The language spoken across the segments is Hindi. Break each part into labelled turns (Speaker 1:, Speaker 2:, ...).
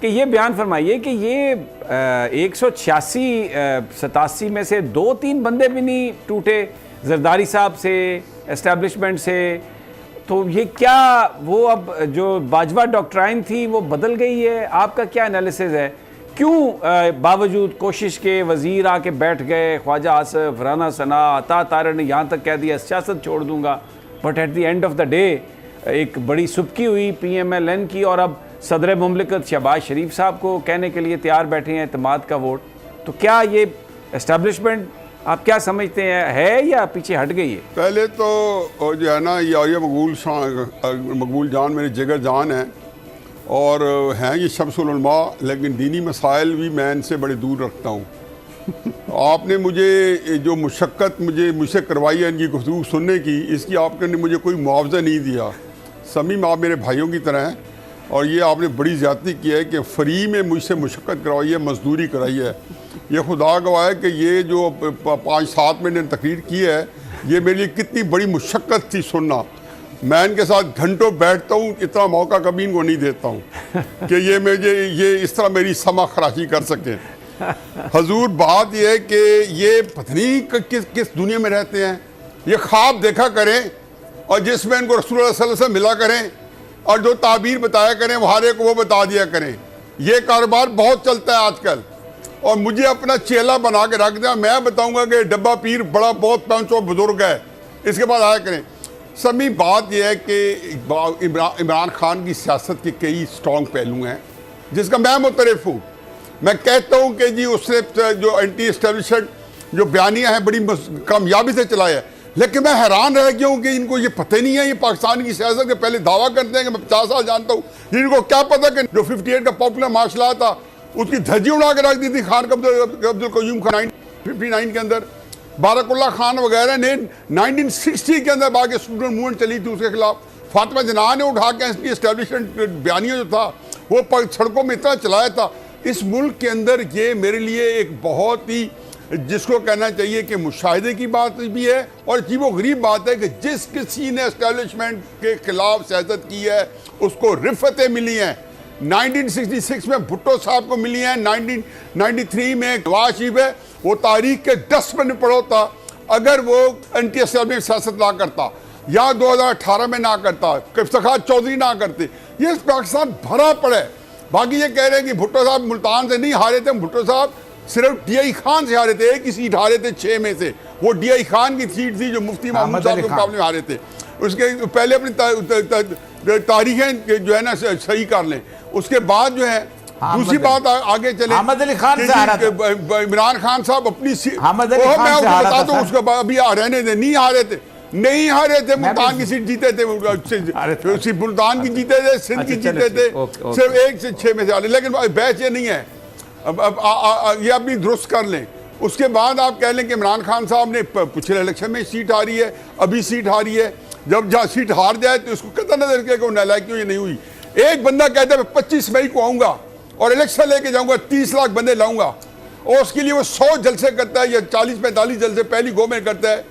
Speaker 1: कि ये बयान फरमाइए कि ये 186-87 में से 2-3 बंदे भी नहीं टूटे जरदारी साहब से, एस्टेब्लिशमेंट से, तो ये क्या वो अब जो बाजवा डॉक्ट्राइन थी वो बदल गई है? आपका क्या एनालिसिस है? क्यों बावजूद कोशिश के वज़ीर आके बैठ गए, ख्वाजा आसिफ, राना सना, अता तारा ने यहाँ तक कह दिया सियासत छोड़ दूंगा, but at the end of the day एक बड़ी सुबकी हुई PMLN की, और अब सदर मुमलिकत शहबाज शरीफ साहब को कहने के लिए तैयार बैठे हैं एतमाद का वोट। तो क्या ये एस्टेब्लिशमेंट आप क्या समझते हैं, है या पीछे हट गई है?
Speaker 2: पहले तो जो है ना, ये मकबूल जान मेरे जिगर जान है और हैं ये शम्सुल उलमा, लेकिन दीनी मसाइल भी मैं इनसे बड़े दूर रखता हूँ। आपने मुझे जो मुशक्क़त मुझसे करवाई है इनकी गुफ्तगू सुनने की, इसकी आपने मुझे कोई मुआवजा नहीं दिया। समीम आप मेरे भाइयों की तरह हैं और ये आपने बड़ी ज़्यादती की है कि फ्री में मुझसे मुशक्क़त करवाई है, मजदूरी कराई है। ये खुदा गवाह है कि ये जो 5-7 मिनट तकरीर की है, ये मेरे लिए कितनी बड़ी मुशक्क़त थी सुनना। मैं इनके साथ घंटों बैठता हूँ, इतना मौका कभी इनको नहीं देता हूँ कि ये इस तरह मेरी समा खराशी कर सकें। हजूर बात यह है कि ये पता नहीं किस दुनिया में रहते हैं। ये ख्वाब देखा करें और जिसमें इनको रसूलुल्लाह सल्लल्लाहु अलैहि वसल्लम मिला करें और जो ताबीर बताया करें वहारे को वो बता दिया करें। ये कारोबार बहुत चलता है आजकल और मुझे अपना चेला बना के रख दिया। मैं बताऊंगा कि डब्बा पीर बड़ा बहुत पंचो बुजुर्ग है, इसके बाद आया करें। सभी बात यह है कि इमरान खान की सियासत के कई स्ट्रॉन्ग पहलू हैं जिसका मैं मुतरफ हूँ। मैं कहता हूँ कि जी उसने जो एंटी एस्टेब्लिशमेंट जो बयानियाँ हैं बड़ी कामयाबी से चलाया है, लेकिन मैं हैरान रह गया हूँ कि इनको ये पता नहीं है। ये पाकिस्तान की सियासत के पहले दावा करते हैं कि मैं 50 साल जानता हूँ, इनको क्या पता कि जो 58 का पॉपुलर मार्शल लॉ था उसकी धज्जी उड़ा के रख दी थी खान अब्दुल कयूम खान 1959 के अंदर। बारकुल्ला खान वगैरह ने 1960 के अंदर बाकी स्टूडेंट मूवमेंट चली थी उसके खिलाफ। फातिमा जना ने उठा के एंटी एस्टेब्लिशमेंट बयानिया जो था वो सड़कों में इतना चलाया था। इस मुल्क के अंदर ये मेरे लिए एक बहुत ही जिसको कहना चाहिए कि मुशाहिदे की बात भी है और अजीबो गरीब बात है कि जिस किसी ने एस्टेब्लिशमेंट के खिलाफ सियासत की है उसको रिफतें मिली हैं। 1966 में भुट्टो साहब को मिली हैं, 1993 में नवाज शरीफ है, वो तारीख के डस्टबिन में पड़ा था। अगर वो एंटी एस्टेब्लिशमेंट सियासत ना करता या 2018 में ना करता, इफ्तिखार चौधरी ना करते, ये पाकिस्तान भरा पड़ा है। बाकी ये कह रहे हैं कि भुट्टो साहब मुल्तान से नहीं हारे थे, भुट्टो साहब सिर्फ DI खान से हारे थे, एक ही सीट हारे थे 6 में से। वो DI खान की सीट थी जो मुफ्ती महमूद साहब के मुकाबले में हारे थे। उसके पहले अपनी तारीखें जो है ना सही कर लें। उसके बाद जो है दूसरी बात आगे चले, इमरान खान साहब अपनी सीट मैं बताता हूँ उसके बाद अभी रहने दे, नहीं हारे थे मुल्तान की सीट जीते थे, मुल्तान की जीते थे, सिंध की जीते थे, सिर्फ 1 से 6 में से हारे। लेकिन बहस ये नहीं है, अब ये अपनी दुरुस्त कर लें। उसके बाद आप कह लें कि इमरान खान साहब ने पिछले इलेक्शन में सीट हारी है, अभी सीट हारी है। जब जहाँ सीट हार जाए तो उसको कतई नजर के वो नालायकी ये नहीं हुई। एक बंदा कहता है मैं 25 मई को आऊँगा और इलेक्शन लेके जाऊँगा, 30 लाख बंदे लाऊंगा, और उसके लिए वो 100 जलसे करता है या 40-45 जलसे पहली गो में करता है,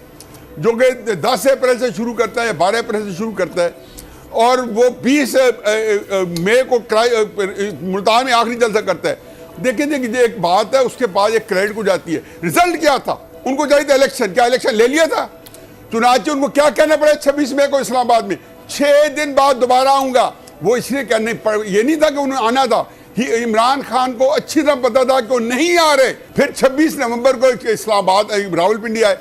Speaker 2: जो कि 10 अप्रैल से शुरू करता है या 12 अप्रैल से शुरू करता है, और वो 20 मई को मुल्तान में आखिरी जलसा करता है। देखिए एक बात है, उसके बाद एक क्रेडिट को जाती है। रिजल्ट क्या था? उनको चाहिए था इलेक्शन, क्या इलेक्शन ले लिया था? चुनाचे उनको क्या कहना पड़ा 26 मई को इस्लामाबाद में, 6 दिन बाद दोबारा आऊंगा। वो इसलिए कहने ये नहीं था कि उन्हें आना था, इमरान खान को अच्छी तरह पता था कि वो नहीं आ रहे। फिर 26 नवंबर को इस्लामाबाद रावलपिंडी आए,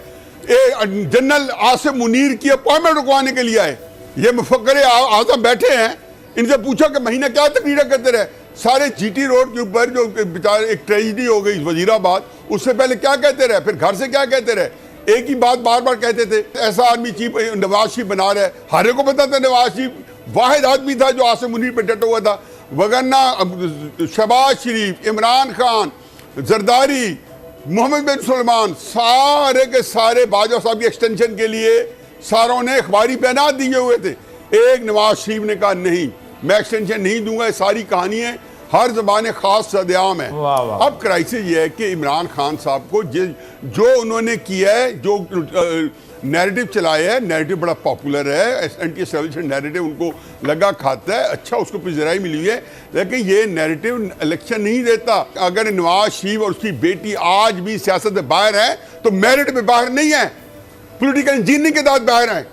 Speaker 2: जनरल आसिफ मुनीर की अपॉइंटमेंट रुकवाने के लिए आए। ये मुफक्कर आजम बैठे हैं, इनसे पूछा कि महीना क्या तकरीरें करते रहे। सारे GT रोड के ऊपर जो बेचारे एक ट्रेजिडी हो गई वजीराबाद, उससे पहले क्या कहते रहे, फिर घर से क्या कहते रहे, एक ही बात बार बार कहते थे, ऐसा आदमी चीफ नवाज शरीफ बना रहे। हारे को पता था नवाज शरीफ वाहिद आदमी था जो आसिफ मुनीर पर डटा हुआ था, वगरना शहबाज शरीफ, इमरान खान, जरदारी, मोहम्मद बिन सलमान, सारे के सारे बाजवा साहब की एक्सटेंशन के लिए सारों ने अखबारी बैनात दिए हुए थे। एक नवाज शरीफ ने कहा नहीं, मैं एक्सटेंशन नहीं दूंगा। ये सारी कहानी है हर ज़बान ख़ास सदयाम है।
Speaker 1: वाह वाह।
Speaker 2: अब क्राइसिस ये है कि इमरान खान साहब को जो उन्होंने किया है, जो नैरेटिव चलाया है, नैरेटिव बड़ा पॉपुलर है, एंटी एस्टैब्लिशमेंट नैरेटिव उनको लगा खाता है, अच्छा उसको पिजराई मिली हुई है, लेकिन ये नैरेटिव इलेक्शन नहीं देता। अगर नवाज शरीफ और उसकी बेटी आज भी सियासत में बाहर है तो मेरिट में बाहर नहीं है, पॉलिटिकल इंजीनियरिंग के साथ बाहर है।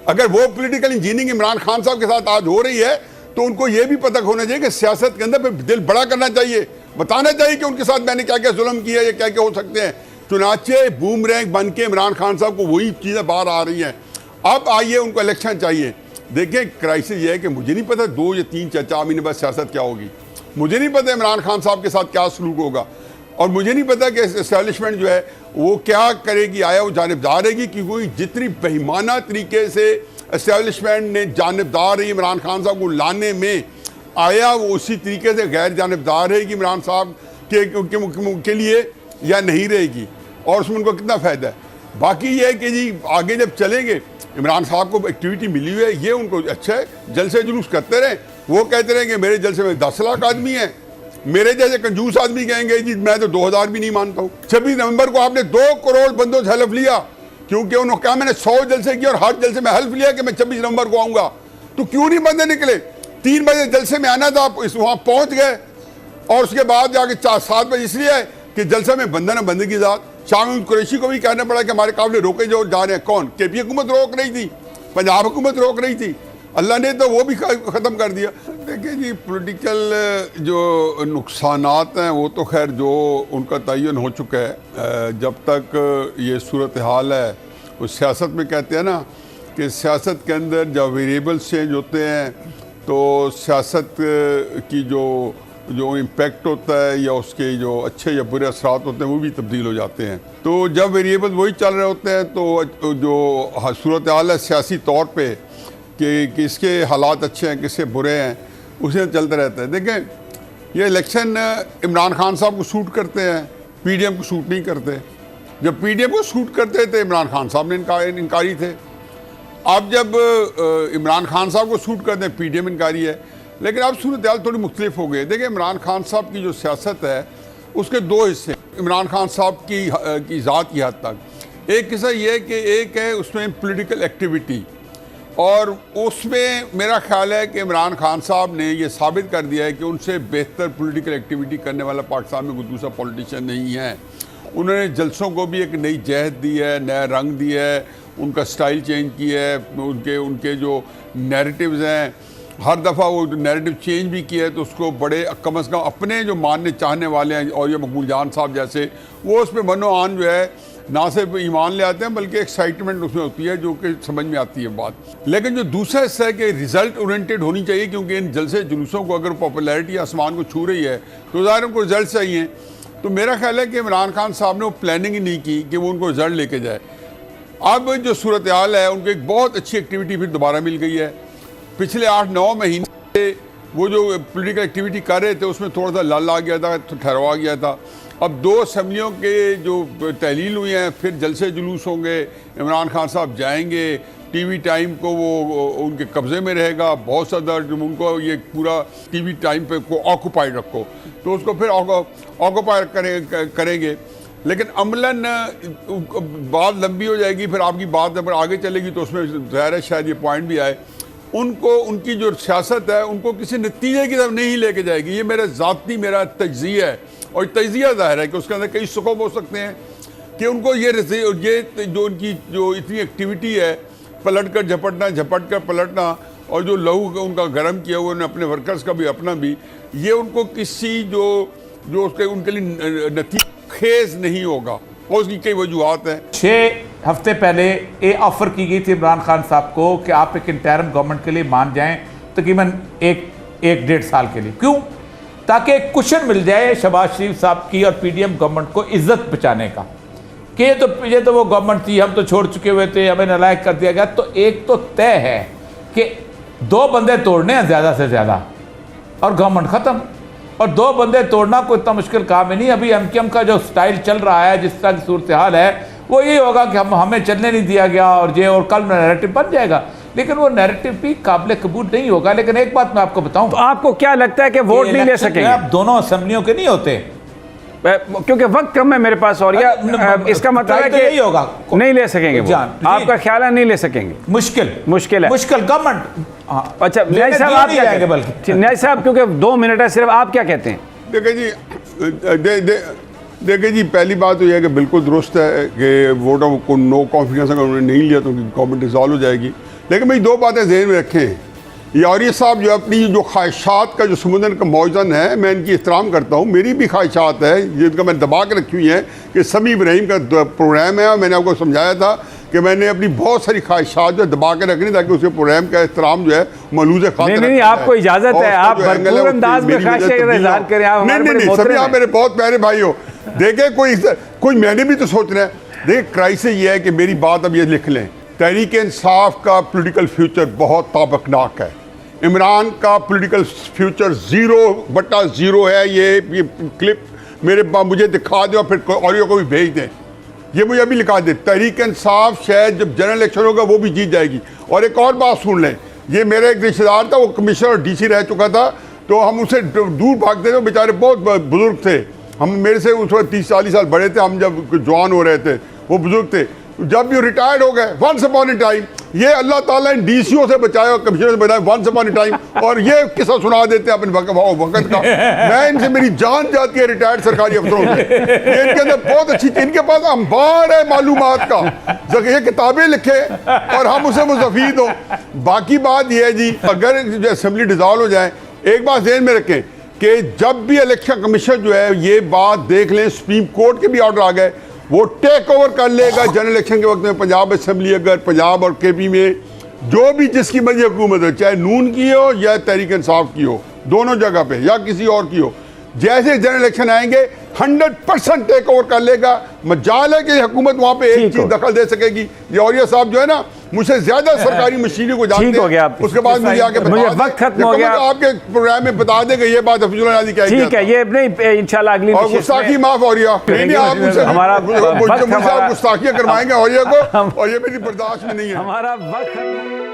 Speaker 2: अगर वो पॉलिटिकल इंजीनियरिंग इमरान खान साहब के साथ आज हो रही है तो उनको ये भी पता होना चाहिए कि सियासत के अंदर दिल बड़ा करना चाहिए, बताना चाहिए कि उनके साथ मैंने क्या क्या जुल्म किया, ये क्या क्या हो सकते हैं। चुनाचे बूमरैंग बन के इमरान खान साहब को वही चीज़ें बाहर आ रही हैं। अब आइए उनको इलेक्शन चाहिए। देखिए क्राइसिस ये है कि मुझे नहीं पता 2 या 3 4 महीने बाद सियासत क्या होगी, मुझे नहीं पता इमरान खान साहब के साथ क्या सलूक होगा, और मुझे नहीं पता कि एस्टैब्लिशमेंट जो है वो क्या करेगी, आया वो जानिबदार रहेगी, क्योंकि जितनी बेईमाना तरीके से एस्टैब्लिशमेंट ने जानिबदार रही इमरान खान साहब को लाने में, आया वो उसी तरीके से गैर जानिबदार रहेगी इमरान साहब के लिए या नहीं रहेगी, और उसमें उनको कितना फ़ायदा है। बाकी ये है कि जी आगे जब चलेंगे, इमरान साहब को एक्टिविटी मिली हुई है, ये उनको अच्छा है, जलसे जुलूस करते रहें। वो कहते रहें कि मेरे जलसे में 10 लाख आदमी हैं, मेरे जैसे कंजूस आदमी कहेंगे जी मैं तो 2000 भी नहीं मानता हूँ। 26 नवंबर को आपने 2 करोड़ बंदों से हल्फ लिया, क्योंकि उन्होंने कहा मैंने 100 जलसे किए और हर जलसे में हल्फ लिया कि मैं 26 नवंबर को आऊँगा। तो क्यों नहीं बंदे निकले? 3 बजे जलसे में आना था, वहाँ पहुँच गए, और उसके बाद जाके 7 बजे इसलिए आए कि जलसे में बंदा ना बंदे की ज़ात। शामिल कुरैशी को भी कहना पड़ा कि हमारे काफिले रोके जो जा रहे हैं। कौन? केपी हुकूमत रोक रही थी, पंजाब हुकूमत रोक रही थी, अल्लाह ने तो वो भी ख़त्म कर दिया। देखिए जी पॉलिटिकल जो नुकसानात हैं वो तो खैर जो उनका तयन हो चुका है। जब तक ये सूरत हाल है, उस सियासत में कहते हैं ना कि सियासत के अंदर जब वेरिएबल्स चेंज होते हैं तो सियासत की जो इम्पेक्ट होता है या उसके जो अच्छे या बुरे असरात होते हैं वो भी तब्दील हो जाते हैं। तो जब वेरिएबल वही चल रहे होते हैं तो जो सूरत हाल है सियासी तौर पे कि किसके हालात अच्छे हैं किसके बुरे हैं, उसे चलता रहता है। देखें ये इलेक्शन इमरान खान साहब को सूट करते हैं, पीडीएम को सूट नहीं करते। जब पीडीएम को सूट करते थे इमरान खान साहब ने इनकारी थे, अब जब इमरान खान साहब को सूट करते हैं पीडीएम इनकारी है। लेकिन अब सूरत हाल थोड़ी मुख्तलिफ हो गई। देखिए इमरान खान साहब की जो सियासत है उसके 2 हिस्से। इमरान खान साहब की ज़ात की हद तक एक हिस्सा ये है कि एक है उसमें पॉलिटिकल एक्टिविटी, और उसमें मेरा ख्याल है कि इमरान खान साहब ने ये साबित कर दिया है कि उनसे बेहतर पॉलिटिकल एक्टिविटी करने वाला पाकिस्तान में कोई दूसरा पॉलिटिशियन नहीं है। उन्होंने जलसों को भी एक नई जहत दी है, नया रंग दिया है, उनका स्टाइल चेंज किया है, उनके जो नैरेटिव्स हैं हर दफ़ा वो नैरेटिव चेंज भी किया है, तो उसको बड़े कम से कम अपने जो मानने चाहने वाले हैं और ये मकबूल जान साहब जैसे, वो उस पर मनो आन जो है ना सिर्फ ईमान ले आते हैं बल्कि एक्साइटमेंट उसमें होती है जो कि समझ में आती है बात। लेकिन जो दूसरा हिस्सा है कि रिज़ल्ट ओरिएंटेड होनी चाहिए, क्योंकि इन जलसे जुलूसों को अगर पॉपुलैरिटी आसमान को छू रही है तो ज़ाहिर उनको रिजल्ट चाहिए। तो मेरा ख्याल है कि इमरान खान साहब ने वो प्लानिंग ही नहीं की कि वो उनको रिजल्ट लेके जाए। अब जो सूरत हाल है उनको एक बहुत अच्छी एक्टिविटी फिर दोबारा मिल गई है। पिछले 8-9 महीने से वो जो पॉलिटिकल एक्टिविटी कर रहे थे उसमें थोड़ा सा लल आ गया था, ठहरवा गया था। अब 2 असम्बलियों के जो तहलील हुई हैं, फिर जलसे जुलूस होंगे, इमरान खान साहब जाएंगे, टीवी टाइम को वो उनके कब्ज़े में रहेगा, बहुत ज़्यादा उनको ये पूरा टीवी टाइम पे को ऑक्यूपाइड रखो, तो उसको फिर ऑक्यूपाइड करेंगे। लेकिन अमलन बात लंबी हो जाएगी, फिर आपकी बात जब आगे चलेगी तो उसमें ज़ाहिर है शायद ये पॉइंट भी आए। उनको उनकी जो सियासत है उनको किसी नतीजे की तरफ नहीं लेके जाएगी। ये मेरा तज्ज़िया है, और तज्ज़िया ज़ाहिर है कि उसके अंदर कई स्कोप हो सकते हैं कि उनको ये जो उनकी जो इतनी एक्टिविटी है, पलट कर झपट कर पलटना, और जो लहू उनका गर्म किया हुआ उन्होंने अपने वर्कर्स का भी अपना भी, ये उनको किसी जो उसके उनके लिए नतीजा खेज नहीं होगा, और उसकी कई वजूहत हैं।
Speaker 3: 6 हफ्ते पहले ये ऑफर की गई थी इमरान खान साहब को कि आप एक इंटरिम गवर्नमेंट के लिए मान जाएं तकरीबन 1-1.5 साल के लिए। क्यों? ताकि एक कुशन मिल जाए शहबाज शरीफ साहब की और पीडीएम गवर्नमेंट को इज्जत बचाने का कि ये तो वो गवर्नमेंट थी, हम तो छोड़ चुके हुए थे, हमें नालायक कर दिया गया। तो एक तो तय है कि 2 बंदे तोड़ने हैं ज़्यादा से ज़्यादा और गवर्नमेंट ख़त्म। और 2 बंदे तोड़ना कोई इतना मुश्किल काम ही नहीं। अभी एमकेएम का जो स्टाइल चल रहा है, जिस तरह की सूरत हाल है, वो ये होगा कि हमें चलने नहीं दिया गया और कल नैरेटिव बन जाएगा। लेकिन वो नैरेटिव भी काबिल कबूल नहीं होगा। लेकिन एक बात मैं आपको बताऊं,
Speaker 1: तो आपको क्या लगता है कि वोट नहीं ले
Speaker 3: इलेक्शन जो है,
Speaker 1: सकेंगे?
Speaker 3: आप दोनों असेंबलियों के नहीं होते,
Speaker 1: क्योंकि वक्त कम है मेरे पास, और या इसका मतलब है
Speaker 3: तो यही होगा,
Speaker 1: कि नहीं ले सकेंगे वो।
Speaker 3: जान, जी।
Speaker 1: आपका ख्याल है नहीं ले सकेंगे?
Speaker 3: मुश्किल
Speaker 1: मुश्किल है।
Speaker 3: मुश्किल गवर्नमेंट।
Speaker 1: अच्छा न्याय साहब आप क्या
Speaker 3: जाएंगे?
Speaker 1: बल्कि न्याय साहब, क्योंकि 2 मिनट है सिर्फ, आप क्या कहते हैं?
Speaker 2: देखिए जी, देखिए जी, पहली बात तो यह है कि बिल्कुल दुरुस्त है कि वोटों को नो कॉन्फिडेंस अगर उन्होंने नहीं लिया तो गवर्नमेंट डिसॉल्व हो जाएगी। लेकिन भाई 2 बातें जहन में रखें, ये साहब जो अपनी जो ख्वाहिशात का जो समुद्र का मौजन है, मैं इनकी एहतराम करता हूँ, मेरी भी ख्वाहिशात है जिनका मैं दबा के रखी हुई है कि समी इब्राहिम का प्रोग्राम है, और मैंने आपको समझाया था कि मैंने अपनी बहुत सारी ख्वाहिशात जो दबा के रखनी ताकि उसके प्रोग्राम का एहतराम जो है मलूज़ खातिर
Speaker 1: नहीं, आपको इजाजत है, आप भरपूर अंदाज में ख्वाहिशें का इज़हार करें। आप
Speaker 2: नहीं, सभी आप मेरे बहुत प्यारे भाई हो। देखे कोई मैंने भी तो सोचना है। देख, क्राइसिस ये है कि मेरी बात अब ये लिख लें, तहरीक इंसाफ का पॉलिटिकल फ्यूचर बहुत ताबकनाक है। इमरान का पॉलिटिकल फ्यूचर 0/0 है। ये क्लिप मुझे दिखा दो, फिर ऑडियो को भी भेज दें, ये मुझे अभी लिखा दे। तहरीक इंसाफ शायद जब जनरल इलेक्शन होगा वो भी जीत जाएगी। और एक और बात सुन लें, ये मेरा एक रिश्तेदार था, वो कमिश्नर और DC रह चुका था, तो हम उससे दूर भागते थे। बेचारे बहुत बुजुर्ग थे, हम मेरे से उस वक्त 30-40 साल बड़े थे, हम जब जवान हो रहे थे, वो बुजुर्ग थे। जब ये रिटायर्ड हो गए, वंस अपॉन ए टाइम, ये अल्लाह ताला इन DCO से बचाया और कमिश्नर से बचाया, वंस अपॉन ए टाइम, और ये किस्सा सुना देते हैं अपने वक्त का। मैं इनसे, मेरी जान जाती है रिटायर्ड सरकारी अफसरों से। ये इनके अंदर बहुत अच्छी, इनके पास अंबार है मालूमात का, ये किताबें लिखे और हम उसे मुस्तफीद हो। बाकी बात यह है जी, अगर असेंबली डिसॉल्व हो जाए, एक बात ध्यान में रखें कि जब भी इलेक्शन कमीशन जो है, ये बात देख लें, सुप्रीम कोर्ट के भी ऑर्डर आ गए, वो टेक ओवर कर लेगा जनरल इलेक्शन के वक्त में पंजाब असेंबली, अगर पंजाब और KP में जो भी जिसकी मर्जी हुकूमत हो, चाहे नून की हो या तहरीक इंसाफ की हो, दोनों जगह पे, या किसी और की हो, जैसे जनरल इलेक्शन आएंगे 100% टेक ओवर कर लेगा। मजाल है कि हुकूमत वहां पे एक चीज दखल दे सकेगी। ये औरिया साहब जो है ना, मुझसे ज्यादा सरकारी मशीनरी को जानते हैं। उसके बाद मुझे आके
Speaker 1: वक्त खत्म हो गया,
Speaker 2: आपके प्रोग्राम में बता देगा ये बात हफीजुल्लाह नादी क्या
Speaker 1: ठीक है, ये नहीं इंशाल्लाह अगली
Speaker 2: और गुस्ताखी माफ औरिया नहीं, आप मुझसे गुस्ताखियां करवाएंगे औरिया को, और ये मेरी बर्दाश्त में नहीं है।
Speaker 1: हमारा वक्त